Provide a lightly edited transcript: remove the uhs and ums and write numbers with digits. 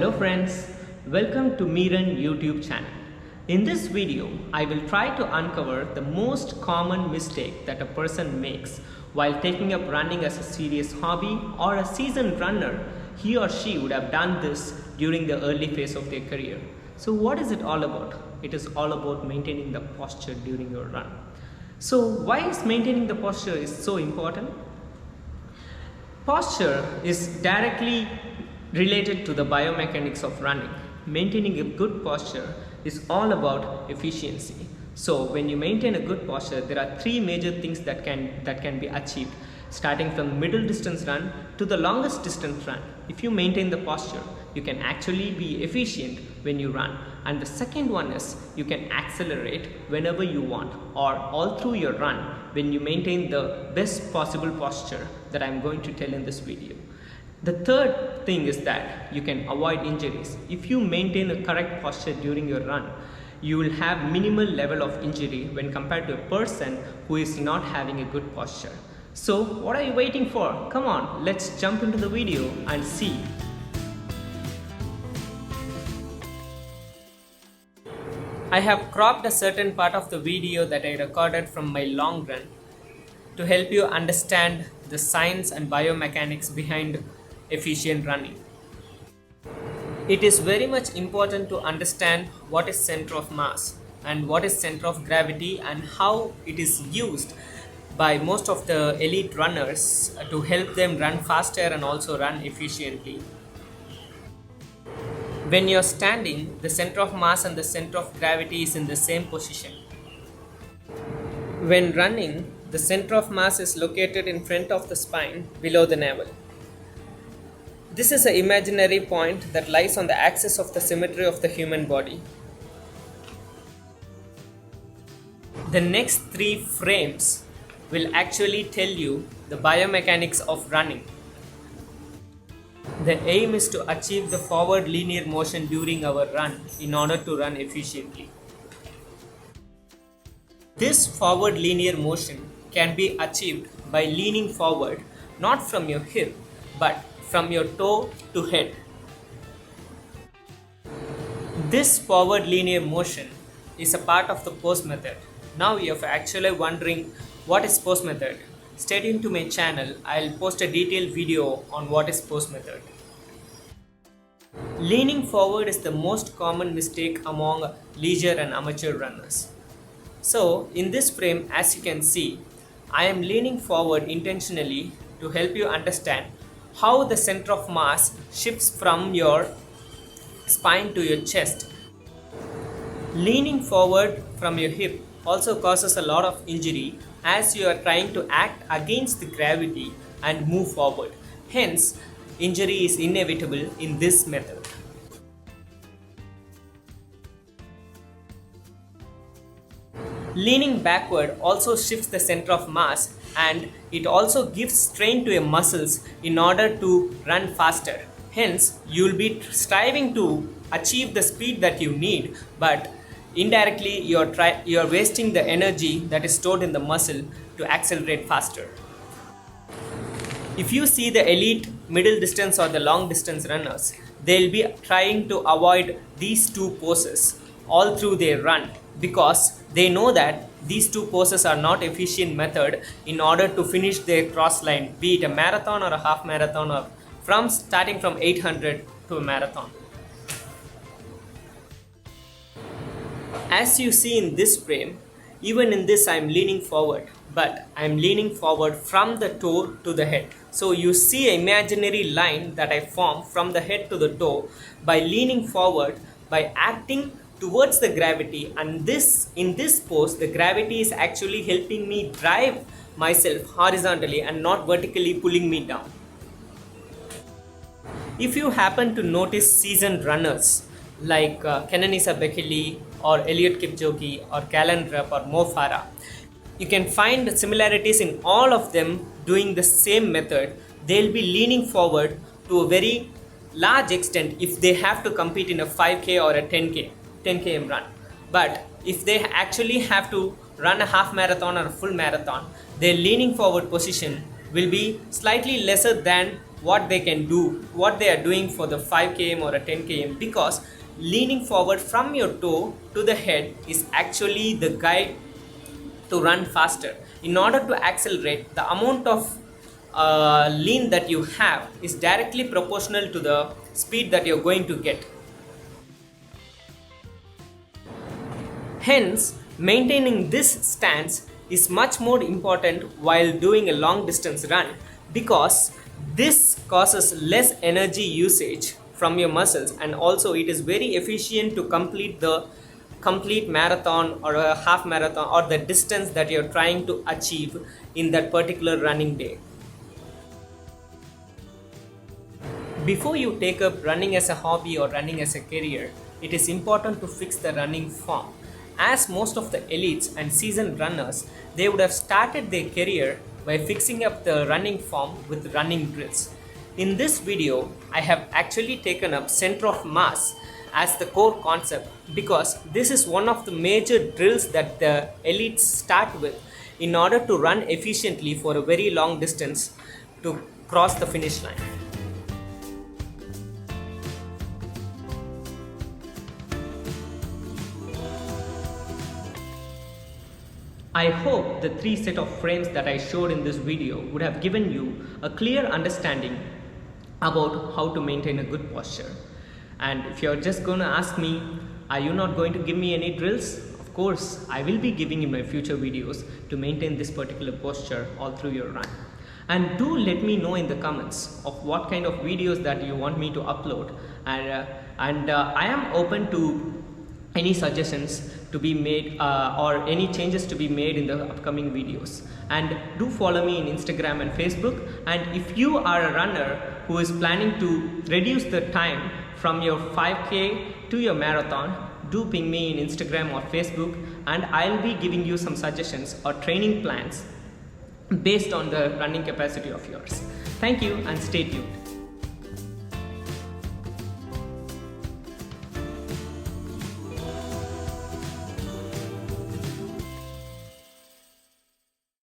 Hello friends, welcome to Miran YouTube channel. In this video, I will try to uncover the most common mistake that a person makes while taking up running as a serious hobby, or a seasoned runner, he or she would have done this during the early phase of their career. So what is it all about? It is all about maintaining the posture during your run. So why is maintaining the posture is so important? Posture is directly related to the biomechanics of running. Maintaining a good posture is all about efficiency. So when you maintain a good posture, there are three major things that can be achieved, starting from middle distance run to the longest distance run. If you maintain the posture, you can actually be efficient when you run. And the second one is you can accelerate whenever you want, or all through your run when you maintain the best possible posture that I'm going to tell in this video. The third thing is that you can avoid injuries. If you maintain a correct posture during your run, you will have minimal level of injury when compared to a person who is not having a good posture. So what are you waiting for? Come on, let's jump into the video and see. I have cropped a certain part of the video that I recorded from my long run to help you understand the science and biomechanics behind efficient running. It is very much important to understand what is center of mass and what is center of gravity and how it is used by most of the elite runners to help them run faster and also run efficiently. When you're standing, the center of mass and the center of gravity is in the same position. When running, the center of mass is located in front of the spine, below the navel. This is an imaginary point that lies on the axis of the symmetry of the human body. The next three frames will actually tell you the biomechanics of running. The aim is to achieve the forward linear motion during our run in order to run efficiently. This forward linear motion can be achieved by leaning forward, not from your hip, but from your toe to head. This forward linear motion is a part of the pose method. Now if you're actually wondering what is pose method, stay tuned to my channel. I'll post a detailed video on what is pose method. Leaning forward is the most common mistake among leisure and amateur runners. So in this frame, as you can see, I am leaning forward intentionally to help you understand how the center of mass shifts from your spine to your chest. Leaning forward from your hip also causes a lot of injury as you are trying to act against the gravity and move forward. Hence, injury is inevitable in this method. Leaning backward also shifts the center of mass, and it also gives strain to your muscles in order to run faster. Hence, you will be striving to achieve the speed that you need, but indirectly you are wasting the energy that is stored in the muscle to accelerate faster. If you see the elite middle distance or the long distance runners, they'll be trying to avoid these two poses all through their run, because they know that these two poses are not efficient method in order to finish their cross line, be it a marathon or a half marathon, or starting from 800 to a marathon. As you see in this frame, even in this I am leaning forward, but I am leaning forward from the toe to the head. So you see an imaginary line that I form from the head to the toe by leaning forward, by acting towards the gravity, and in this pose the gravity is actually helping me drive myself horizontally and not vertically pulling me down. If you happen to notice seasoned runners like Kenenisa Bekele or Eliud Kipchoge or Callan Rupp or Mo Farah, you can find similarities in all of them doing the same method. They'll be leaning forward to a very large extent if they have to compete in a 5K or a 10 km run. But if they actually have to run a half marathon or a full marathon, their leaning forward position will be slightly lesser than what they can do, what they are doing for the 5 km or a 10 km, because leaning forward from your toe to the head is actually the guide to run faster. In order to accelerate, the amount of lean that you have is directly proportional to the speed that you're going to get. Hence, maintaining this stance is much more important while doing a long distance run, because this causes less energy usage from your muscles, and also it is very efficient to complete the complete marathon or a half marathon or the distance that you're trying to achieve in that particular running day. Before you take up running as a hobby or running as a career, it is important to fix the running form. As most of the elites and seasoned runners, they would have started their career by fixing up the running form with running drills. In this video, I have actually taken up center of mass as the core concept, because this is one of the major drills that the elites start with in order to run efficiently for a very long distance to cross the finish line. I hope the 3 set of frames that I showed in this video would have given you a clear understanding about how to maintain a good posture. And if you're just going to ask me, are you not going to give me any drills? Of course, I will be giving in my future videos to maintain this particular posture all through your run. And do let me know in the comments of what kind of videos that you want me to upload, and I am open to any suggestions to be made or any changes to be made in the upcoming videos. And do follow me in Instagram and Facebook. And if you are a runner who is planning to reduce the time from your 5k to your marathon, do ping me in Instagram or Facebook, and I'll be giving you some suggestions or training plans based on the running capacity of yours. Thank you and stay tuned.